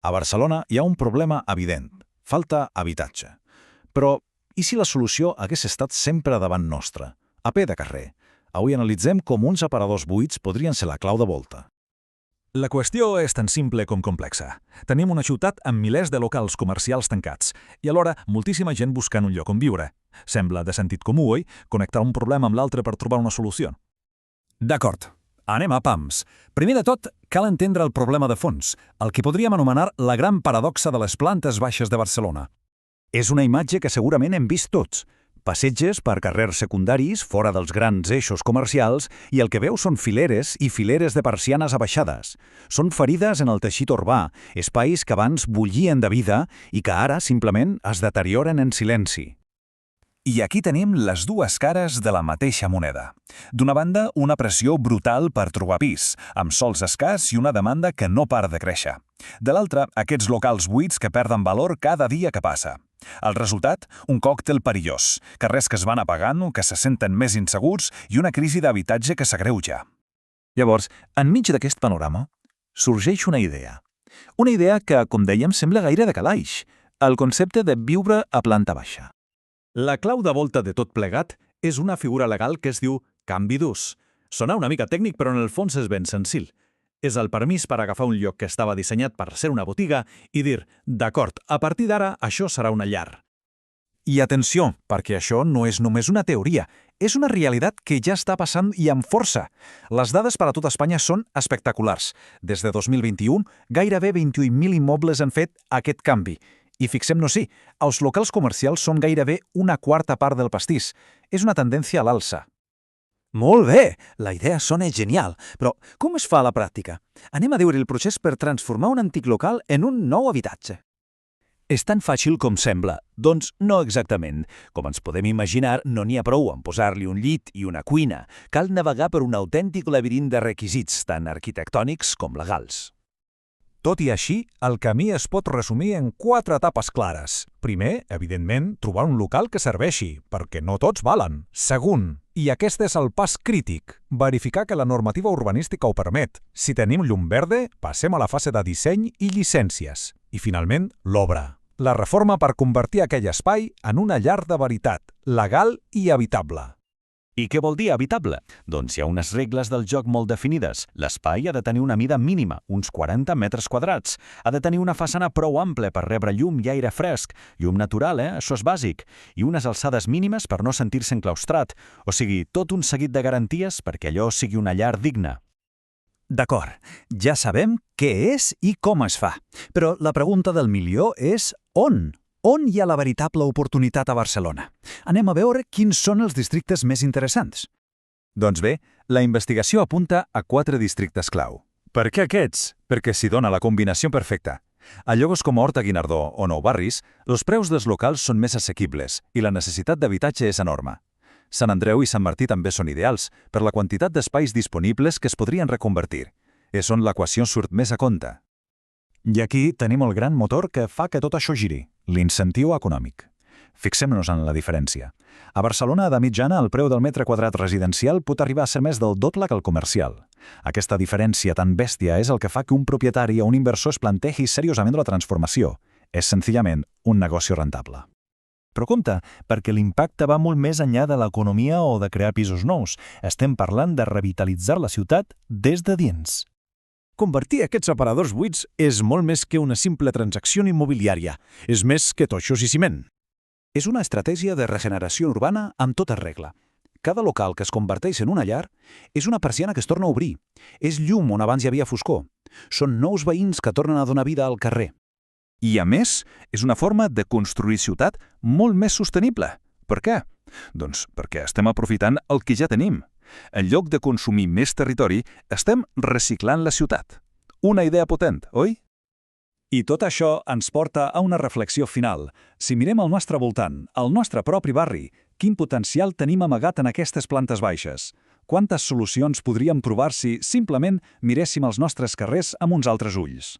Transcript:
A Barcelona hi ha un problema evident. Falta habitatge. Però, i si la solució hagués estat sempre davant nostra, a peu de carrer? Avui analitzem com uns aparadors buits podrien ser la clau de volta. La qüestió és tan simple com complexa. Tenim una ciutat amb milers de locals comercials tancats i alhora moltíssima gent buscant un lloc on viure. Sembla de sentit comú, oi? Connectar un problema amb l'altre per trobar una solució. D'acord. Anem a pams. Primer de tot, cal entendre el problema de fons, el que podríem anomenar la gran paradoxa de les plantes baixes de Barcelona. És una imatge que segurament hem vist tots. Passeges per carrers secundaris, fora dels grans eixos comercials, i el que veus són fileres i fileres de persianes abaixades. Són ferides en el teixit urbà, espais que abans bullien de vida i que ara simplement es deterioren en silenci. I aquí tenim les dues cares de la mateixa moneda. D'una banda, una pressió brutal per trobar pis, amb sols escàs i una demanda que no para de créixer. De l'altra, aquests locals buits que perden valor cada dia que passa. El resultat? Un còctel perillós, carrers que es van apagant, que se senten més insegurs i una crisi d'habitatge que s'agreuja. Llavors, enmig d'aquest panorama, sorgeix una idea. Una idea que, com dèiem, sembla gaire de calaix, el concepte de viure a planta baixa. La clau de volta de tot plegat és una figura legal que es diu canvi d'ús. Sona una mica tècnic, però en el fons és ben senzill. És el permís per agafar un lloc que estava dissenyat per ser una botiga i dir, d'acord, a partir d'ara això serà una llar. I atenció, perquè això no és només una teoria, és una realitat que ja està passant i amb força. Les dades per a tot Espanya són espectaculars. Des de 2021, gairebé 28.000 immobles han fet aquest canvi. I fixem-nos-hi, els locals comercials són gairebé una quarta part del pastís. És una tendència a l'alça. Molt bé, la idea sona genial, però com es fa a la pràctica? Anem a veure el procés per transformar un antic local en un nou habitatge. És tan fàcil com sembla, doncs no exactament. Com ens podem imaginar, no n'hi ha prou en posar-li un llit i una cuina. Cal navegar per un autèntic laberint de requisits, tant arquitectònics com legals. Tot i així, el camí es pot resumir en 4 etapes clares. Primer, evidentment, trobar un local que serveixi, perquè no tots valen. Segon, i aquest és el pas crític, verificar que la normativa urbanística ho permet. Si tenim llum verda, passem a la fase de disseny i llicències. I finalment, l'obra. La reforma per convertir aquell espai en una llar de veritat, legal i habitable. I què vol dir habitable? Doncs hi ha unes regles del joc molt definides. L'espai ha de tenir una mida mínima, uns 40 metres quadrats. Ha de tenir una façana prou ampla per rebre llum i aire fresc. Llum natural, això és bàsic. I unes alçades mínimes per no sentir-se enclaustrat. O sigui, tot un seguit de garanties perquè allò sigui una llar digna. D'acord, ja sabem què és i com es fa. Però la pregunta del milió és on? On hi ha la veritable oportunitat a Barcelona? Anem a veure quins són els districtes més interessants. Doncs bé, la investigació apunta a 4 districtes clau. Per què aquests? Perquè s'hi dona la combinació perfecta. A llocs com Horta-Guinardó o Nou Barris, els preus dels locals són més assequibles i la necessitat d'habitatge és enorme. Sant Andreu i Sant Martí també són ideals per la quantitat d'espais disponibles que es podrien reconvertir. És on l'equació surt més a compte. I aquí tenim el gran motor que fa que tot això giri, l'incentiu econòmic. Fixem-nos en la diferència. A Barcelona, de mitjana, el preu del metre quadrat residencial pot arribar a ser més del doble que el comercial. Aquesta diferència tan bèstia és el que fa que un propietari o un inversor es plantegi seriosament la transformació. És senzillament un negoci rentable. Però compte, perquè l'impacte va molt més enllà de l'economia o de crear pisos nous. Estem parlant de revitalitzar la ciutat des de dins. Convertir aquests aparadors buits és molt més que una simple transacció immobiliària. És més que toixos i ciment. És una estratègia de regeneració urbana amb tota regla. Cada local que es converteix en una llar és una persiana que es torna a obrir. És llum on abans hi havia foscor. Són nous veïns que tornen a donar vida al carrer. I, a més, és una forma de construir ciutat molt més sostenible. Per què? Doncs perquè estem aprofitant el que ja tenim. En lloc de consumir més territori, estem reciclant la ciutat. Una idea potent, oi? I tot això ens porta a una reflexió final. Si mirem al nostre voltant, al nostre propi barri, quin potencial tenim amagat en aquestes plantes baixes? Quantes solucions podríem trobar si simplement miréssim els nostres carrers amb uns altres ulls?